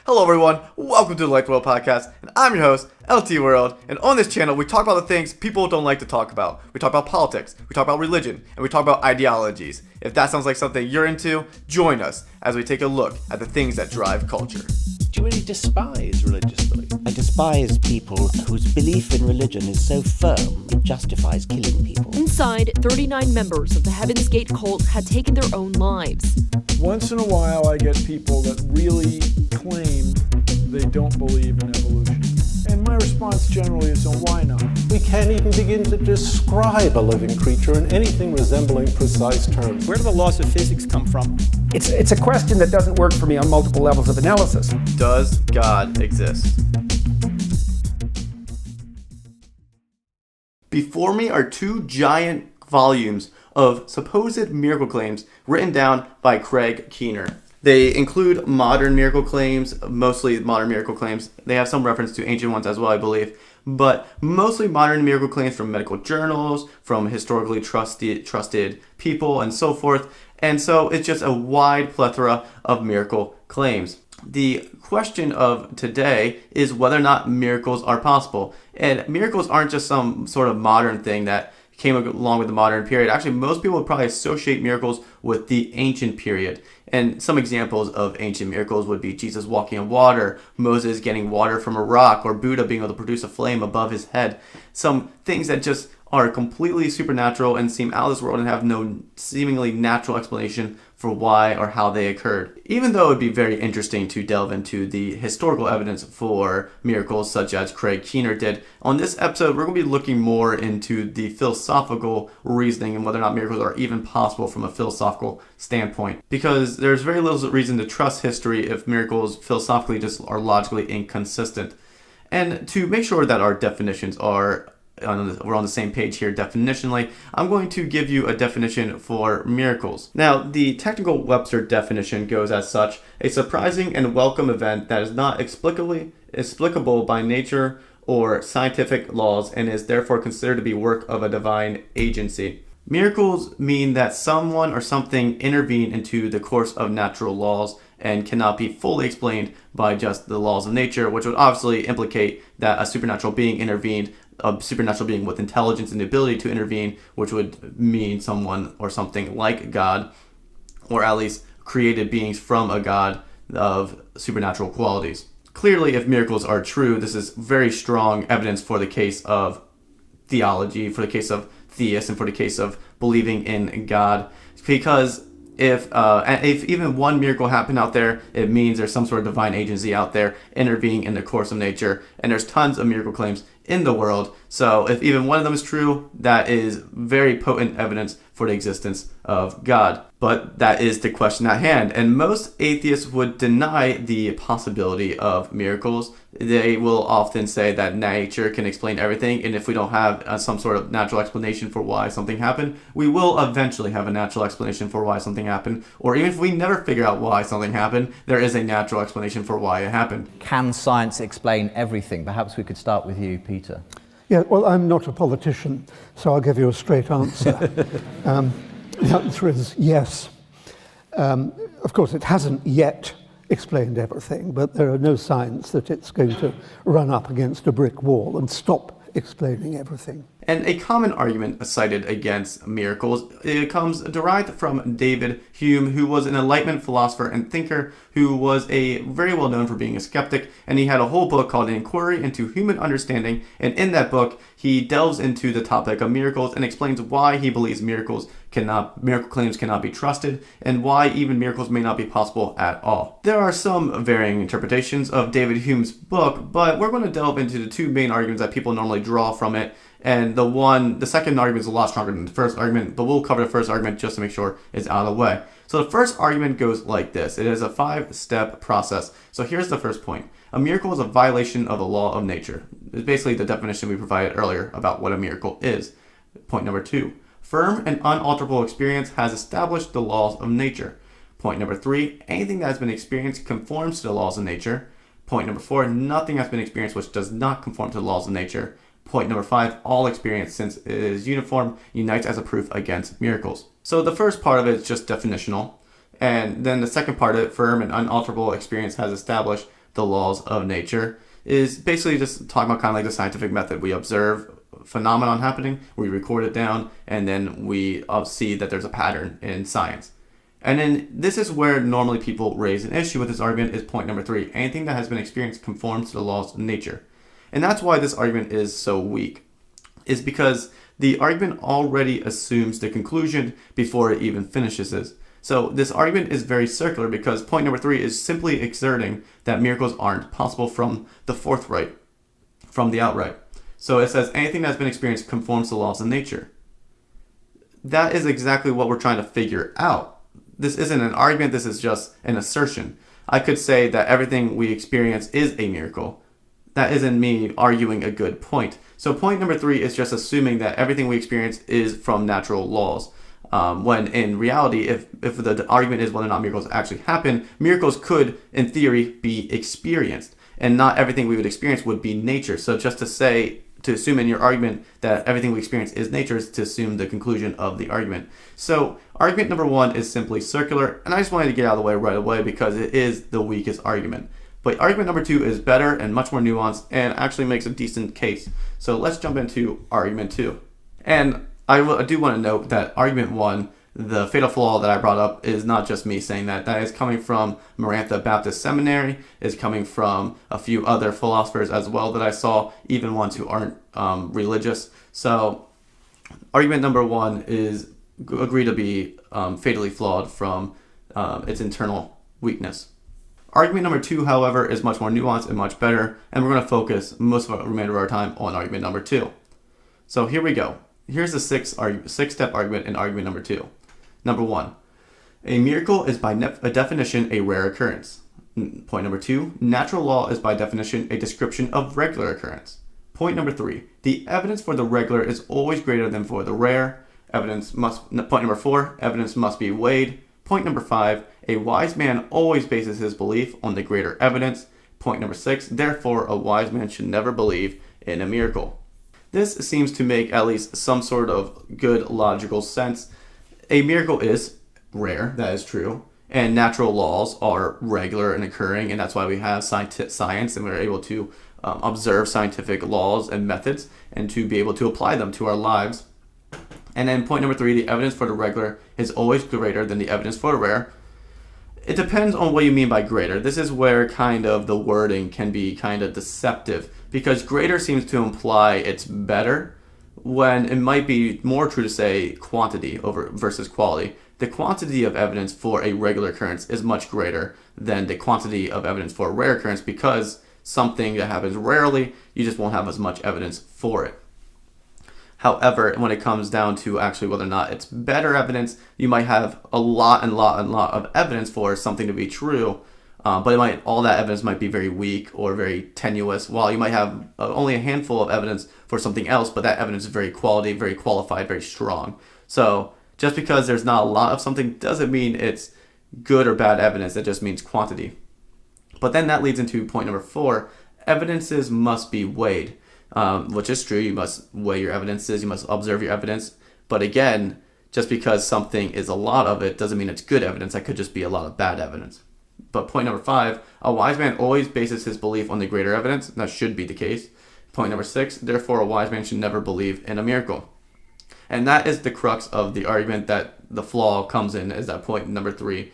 Hello everyone, welcome to the Light World Podcast, and I'm your host, LT World, and on this channel we talk about the things people don't like to talk about. We talk about politics, we talk about religion, and we talk about ideologies. If that sounds like something you're into, join us as we take a look at the things that drive culture. Do you really despise religious belief? I despise people whose belief in religion is so firm it justifies killing people. Inside, 39 members of the Heaven's Gate cult had taken their own lives. Once in a while I get people that really claim they don't believe in evolution. And my response generally is, why not? We can't even begin to describe a living creature in anything resembling precise terms. Where do the laws of physics come from? It's a question that doesn't work for me on multiple levels of analysis. Does God exist? Before me are two giant volumes of supposed miracle claims written down by Craig Keener. They include modern miracle claims, mostly modern miracle claims. They have some reference to ancient ones as well, I believe, but mostly modern miracle claims from medical journals, from historically trusted people, and so forth. And so it's just a wide plethora of miracle claims. The question of today is whether or not miracles are possible. And miracles aren't just some sort of modern thing that came along with the modern period. Actually, most people would probably associate miracles with the ancient period. And some examples of ancient miracles would be Jesus walking on water, Moses getting water from a rock, or Buddha being able to produce a flame above his head. Some things that just are completely supernatural and seem out of this world and have no seemingly natural explanation for why or how they occurred. Even though it would be very interesting to delve into the historical evidence for miracles such as Craig Keener did, on this episode we're going to be looking more into the philosophical reasoning and whether or not miracles are even possible from a philosophical standpoint. Because there's very little reason to trust history if miracles philosophically just are logically inconsistent. And to make sure that our definitions we're on the same page here definitionally, I'm going to give you a definition for miracles. Now, the technical Webster definition goes as such: a surprising and welcome event that is not explicable by nature or scientific laws and is therefore considered to be work of a divine agency. Miracles mean that someone or something intervened into the course of natural laws and cannot be fully explained by just the laws of nature, which would obviously implicate that a supernatural being intervened, a supernatural being with intelligence and the ability to intervene, which would mean someone or something like God, or at least created beings from a God of supernatural qualities. Clearly, if miracles are true, this is very strong evidence for the case of theology, for the case of theists, and for the case of believing in God, because if even one miracle happened out there, it means there's some sort of divine agency out there intervening in the course of nature, and there's tons of miracle claims in the world. So if even one of them is true, that is very potent evidence for the existence of God. But that is the question at hand, and most atheists would deny the possibility of miracles. They will often say that nature can explain everything, and if we don't have some sort of natural explanation for why something happened, we will eventually have a natural explanation for why something happened. Or even if we never figure out why something happened, there is a natural explanation for why it happened. Can science explain everything? Perhaps we could start with you, Peter. Yeah, well, I'm not a politician, so I'll give you a straight answer. The answer is yes. Of course, it hasn't yet explained everything, but there are no signs that it's going to run up against a brick wall and stop explaining everything. And a common argument cited against miracles, it comes derived from David Hume, who was an Enlightenment philosopher and thinker who was very well known for being a skeptic, and he had a whole book called Enquiry into Human Understanding, and in that book he delves into the topic of miracles and explains why he believes miracle claims cannot be trusted, and why even miracles may not be possible at all. There are some varying interpretations of David Hume's book, but we're going to delve into the two main arguments that people normally draw from it. And the second argument is a lot stronger than the first argument, but we'll cover the first argument just to make sure it's out of the way. So the first argument goes like this. It is a 5-step process. So here's the first point. A miracle is a violation of the law of nature. It's basically the definition we provided earlier about what a miracle is. Point number 2. Firm and unalterable experience has established the laws of nature. Point number 3. Anything that has been experienced conforms to the laws of nature. Point number 4. Nothing has been experienced which does not conform to the laws of nature. Point number 5, all experience, since it is uniform, unites as a proof against miracles. So the first part of it is just definitional. And then the second part of it, firm and unalterable experience has established the laws of nature is basically just talking about kind of like the scientific method. We observe phenomenon happening, we record it down, and then we see that there's a pattern in science. And then this is where normally people raise an issue with this argument is point number 3. Anything that has been experienced conforms to the laws of nature. And that's why this argument is so weak, is because the argument already assumes the conclusion before it even finishes this. So this argument is very circular because point number 3 is simply exerting that miracles aren't possible from the forthright, from the outright. So it says anything that's been experienced conforms to the laws of nature. That is exactly what we're trying to figure out. This isn't an argument, this is just an assertion. I could say that everything we experience is a miracle. That isn't me arguing a good point. So point number 3 is just assuming that everything we experience is from natural laws. When in reality, if the argument is whether or not miracles actually happen, miracles could, in theory, be experienced. And not everything we would experience would be nature. So just to assume in your argument that everything we experience is nature is to assume the conclusion of the argument. So argument number 1 is simply circular, and I just wanted to get out of the way right away because it is the weakest argument. But argument number 2 is better and much more nuanced and actually makes a decent case. So let's jump into argument 2. And I do want to note that argument 1, the fatal flaw that I brought up, is not just me saying that. That is coming from Marantha Baptist Seminary, is coming from a few other philosophers as well that I saw, even ones who aren't religious. So argument number 1 is agreed to be fatally flawed from its internal weakness. Argument number 2, however, is much more nuanced and much better, and we're going to focus most of the remainder of our time on argument number 2. So here we go. Here's the six-step argument in argument number 2. Number 1, a miracle is by definition a rare occurrence. Point number 2, natural law is by definition a description of regular occurrence. Point number 3, the evidence for the regular is always greater than for the rare. Point number 4, evidence must be weighed. Point number 5, a wise man always bases his belief on the greater evidence. Point number 6, therefore a wise man should never believe in a miracle. This seems to make at least some sort of good logical sense. A miracle is rare, that is true, and natural laws are regular and occurring, and that's why we have science and we're able to observe scientific laws and methods and to be able to apply them to our lives. And then point number 3, the evidence for the regular is always greater than the evidence for the rare. It depends on what you mean by greater. This is where kind of the wording can be kind of deceptive because greater seems to imply it's better when it might be more true to say quantity versus quality. The quantity of evidence for a regular occurrence is much greater than the quantity of evidence for a rare occurrence because something that happens rarely, you just won't have as much evidence for it. However, when it comes down to actually whether or not it's better evidence, you might have a lot of evidence for something to be true, but all that evidence might be very weak or very tenuous, while you might have only a handful of evidence for something else, but that evidence is very quality, very qualified, very strong. So just because there's not a lot of something doesn't mean it's good or bad evidence, it just means quantity. But then that leads into point number 4, evidences must be weighed. Which is true, you must weigh your evidences, you must observe your evidence. But again, just because something is a lot of it doesn't mean it's good evidence. That could just be a lot of bad evidence. But point number 5, a wise man always bases his belief on the greater evidence. That should be the case. Point number 6, therefore a wise man should never believe in a miracle. And that is the crux of the argument that the flaw comes in, is that point number 3.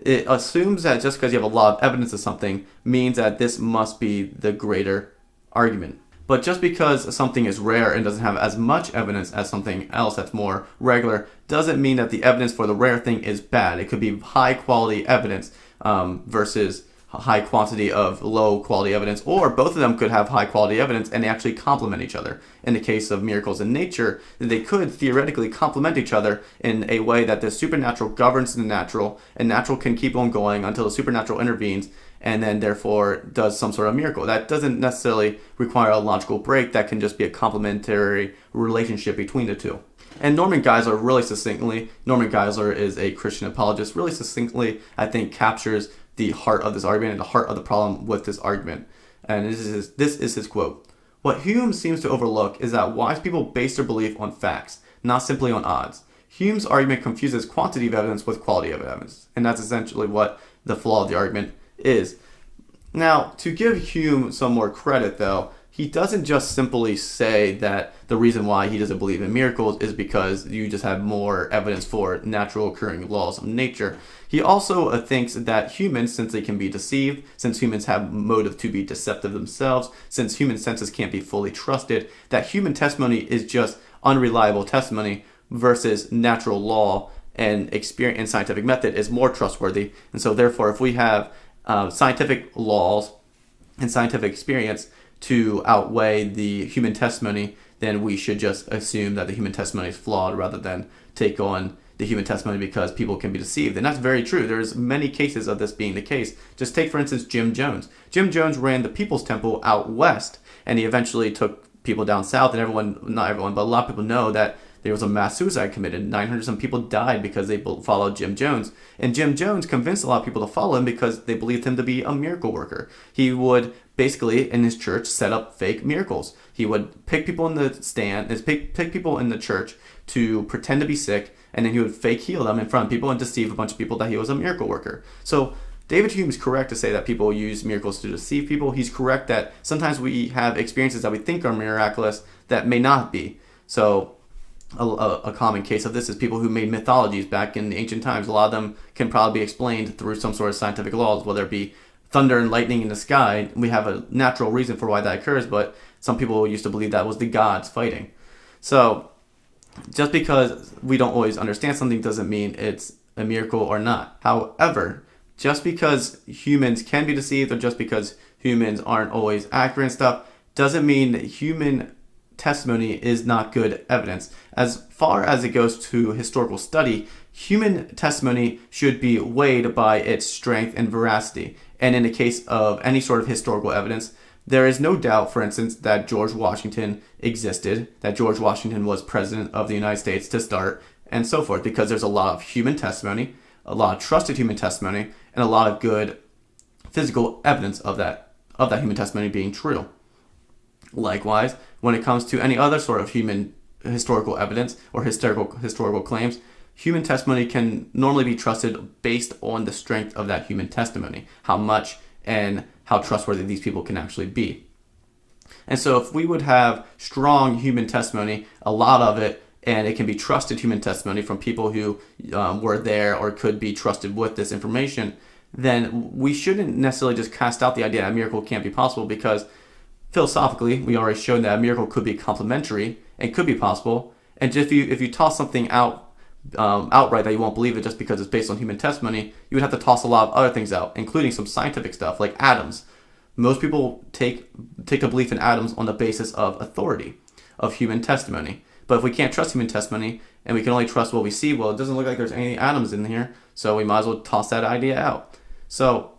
It assumes that just because you have a lot of evidence of something means that this must be the greater argument. But just because something is rare and doesn't have as much evidence as something else that's more regular doesn't mean that the evidence for the rare thing is bad. It could be high quality evidence versus a high quantity of low quality evidence, or both of them could have high quality evidence and they actually complement each other. In the case of miracles in nature, they could theoretically complement each other in a way that the supernatural governs the natural, and natural can keep on going until the supernatural intervenes and then therefore does some sort of miracle. That doesn't necessarily require a logical break. That can just be a complementary relationship between the two. And Norman Geisler is a Christian apologist, really succinctly, I think, captures the heart of this argument and the heart of the problem with this argument. And this is his quote. What Hume seems to overlook is that wise people base their belief on facts, not simply on odds. Hume's argument confuses quantity of evidence with quality of evidence. And that's essentially what the flaw of the argument is. Now, to give Hume some more credit, though, he doesn't just simply say that the reason why he doesn't believe in miracles is because you just have more evidence for natural occurring laws of nature. He also thinks that humans, since they can be deceived, since humans have motive to be deceptive themselves, since human senses can't be fully trusted, that human testimony is just unreliable testimony versus natural law and experience and scientific method is more trustworthy. And so therefore, if we have scientific laws and scientific experience to outweigh the human testimony, then we should just assume that the human testimony is flawed rather than take on the human testimony because people can be deceived. And that's very true. There's many cases of this being the case. Just take, for instance, Jim Jones. Jim Jones ran the People's Temple out west, and he eventually took people down south, and not everyone, but a lot of people know that there was a mass suicide committed. 900 some people died because they followed Jim Jones. And Jim Jones convinced a lot of people to follow him because they believed him to be a miracle worker. He would basically, in his church, set up fake miracles. He would pick people in the pick people in the church to pretend to be sick, and then he would fake heal them in front of people and deceive a bunch of people that he was a miracle worker. So David Hume is correct to say that people use miracles to deceive people. He's correct that sometimes we have experiences that we think are miraculous that may not be. So a common case of this is people who made mythologies back in ancient times. A lot of them can probably be explained through some sort of scientific laws, whether it be thunder and lightning in the sky. We have a natural reason for why that occurs, but some people used to believe that was the gods fighting. So just because we don't always understand something doesn't mean it's a miracle or not. However, just because humans can be deceived or just because humans aren't always accurate and stuff doesn't mean that human testimony is not good evidence. As far as it goes to historical study, human testimony should be weighed by its strength and veracity. And in the case of any sort of historical evidence, there is no doubt, for instance, that George Washington existed, that George Washington was president of the United States to start, and so forth, because there's a lot of human testimony, a lot of trusted human testimony, and a lot of good physical evidence of that human testimony being true. Likewise, when it comes to any other sort of human historical evidence or historical claims, human testimony can normally be trusted based on the strength of that human testimony, how much and how trustworthy these people can actually be. And so if we would have strong human testimony, a lot of it, and it can be trusted human testimony from people who were there or could be trusted with this information, then we shouldn't necessarily just cast out the idea that a miracle can't be possible, because philosophically, we already showed that a miracle could be complementary and could be possible. And just if you toss something out outright that you won't believe it just because it's based on human testimony, you would have to toss a lot of other things out, including some scientific stuff like atoms. Most people take a belief in atoms on the basis of authority, of human testimony. But if we can't trust human testimony and we can only trust what we see, well, it doesn't look like there's any atoms in here, so we might as well toss that idea out. So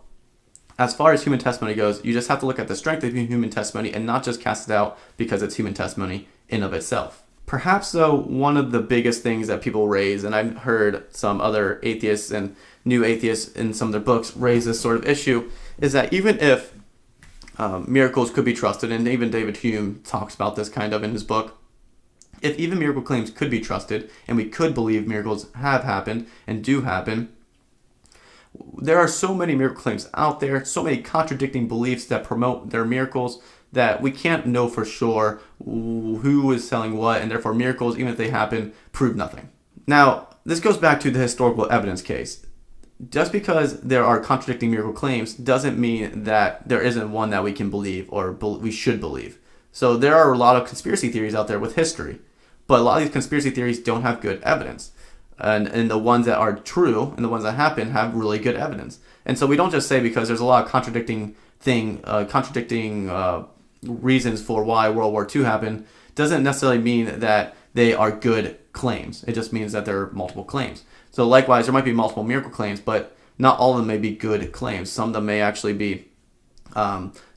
as far as human testimony goes, you just have to look at the strength of human testimony and not just cast it out because it's human testimony in of itself. Perhaps, though, one of the biggest things that people raise, and I've heard some other atheists and new atheists in some of their books raise this sort of issue, is that even if miracles could be trusted, and even David Hume talks about this kind of in his book, if even miracle claims could be trusted, and we could believe miracles have happened and do happen, there are so many miracle claims out there, so many contradicting beliefs that promote their miracles, that we can't know for sure who is selling what, and therefore miracles, even if they happen, prove nothing. Now, this goes back to the historical evidence case. Just because there are contradicting miracle claims doesn't mean that there isn't one that we can believe or we should believe. So there are a lot of conspiracy theories out there with history, but a lot of these conspiracy theories don't have good evidence. And the ones that are true and the ones that happen have really good evidence. And so we don't just say because there's a lot of contradicting reasons for why World War II happened, doesn't necessarily mean that they are good claims. It just means that there are multiple claims. So likewise, there might be multiple miracle claims, but not all of them may be good claims. Some of them may actually be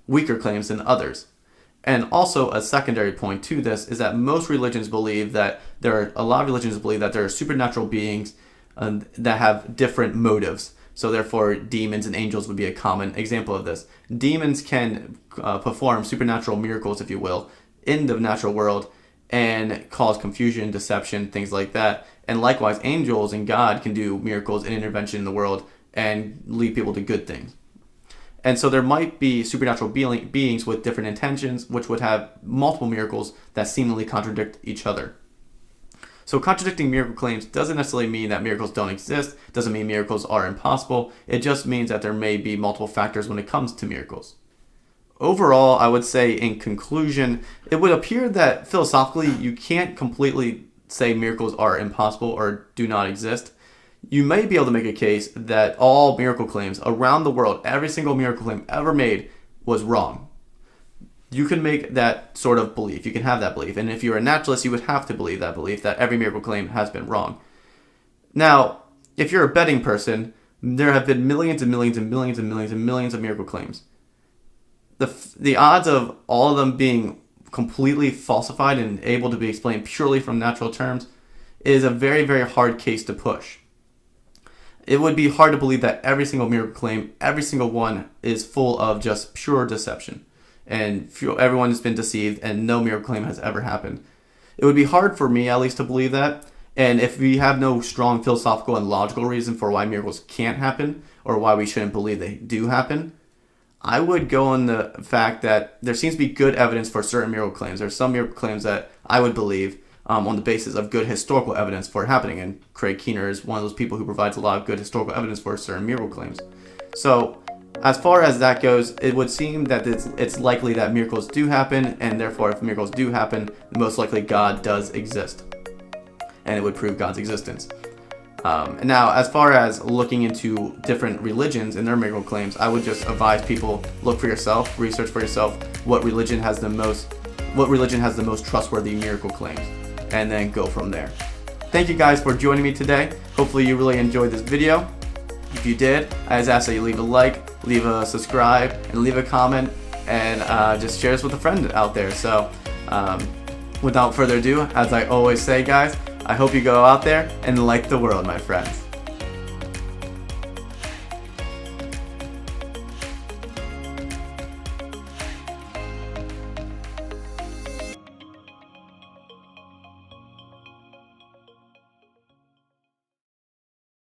weaker claims than others. And also a secondary point to this is that most religions believe that there are supernatural beings that have different motives. So therefore, demons and angels would be a common example of this. Demons can perform supernatural miracles, if you will, in the natural world and cause confusion, deception, things like that. And likewise, angels and God can do miracles and intervention in the world and lead people to good things. And so there might be supernatural beings with different intentions, which would have multiple miracles that seemingly contradict each other. So contradicting miracle claims doesn't necessarily mean that miracles don't exist, doesn't mean miracles are impossible. It just means that there may be multiple factors when it comes to miracles. Overall, I would say in conclusion, it would appear that philosophically you can't completely say miracles are impossible or do not exist. You may be able to make a case that all miracle claims around the world, every single miracle claim ever made, was wrong. You can make that sort of belief. You can have that belief. And if you're a naturalist, you would have to believe that belief that every miracle claim has been wrong. Now, if you're a betting person, there have been millions and millions and millions and millions and millions of miracle claims. The odds of all of them being completely falsified and able to be explained purely from natural terms is a very, very hard case to push. It would be hard to believe that every single miracle claim, every single one, is full of just pure deception. And everyone has been deceived and no miracle claim has ever happened. It would be hard for me, at least, to believe that. And if we have no strong philosophical and logical reason for why miracles can't happen or why we shouldn't believe they do happen, I would go on the fact that there seems to be good evidence for certain miracle claims. There are some miracle claims that I would believe on the basis of good historical evidence for it happening. And Craig Keener is one of those people who provides a lot of good historical evidence for certain miracle claims. So as far as that goes, it would seem that it's likely that miracles do happen, and therefore if miracles do happen, most likely God does exist. And it would prove God's existence. And now, as far as looking into different religions and their miracle claims, I would just advise people, look for yourself, research for yourself what religion has the most trustworthy miracle claims, and then go from there. Thank you guys for joining me today. Hopefully you really enjoyed this video. If you did, I just ask that you leave a like, leave a subscribe, and leave a comment, and just share this with a friend out there. So without further ado, as I always say, guys, I hope you go out there and light the world, my friends.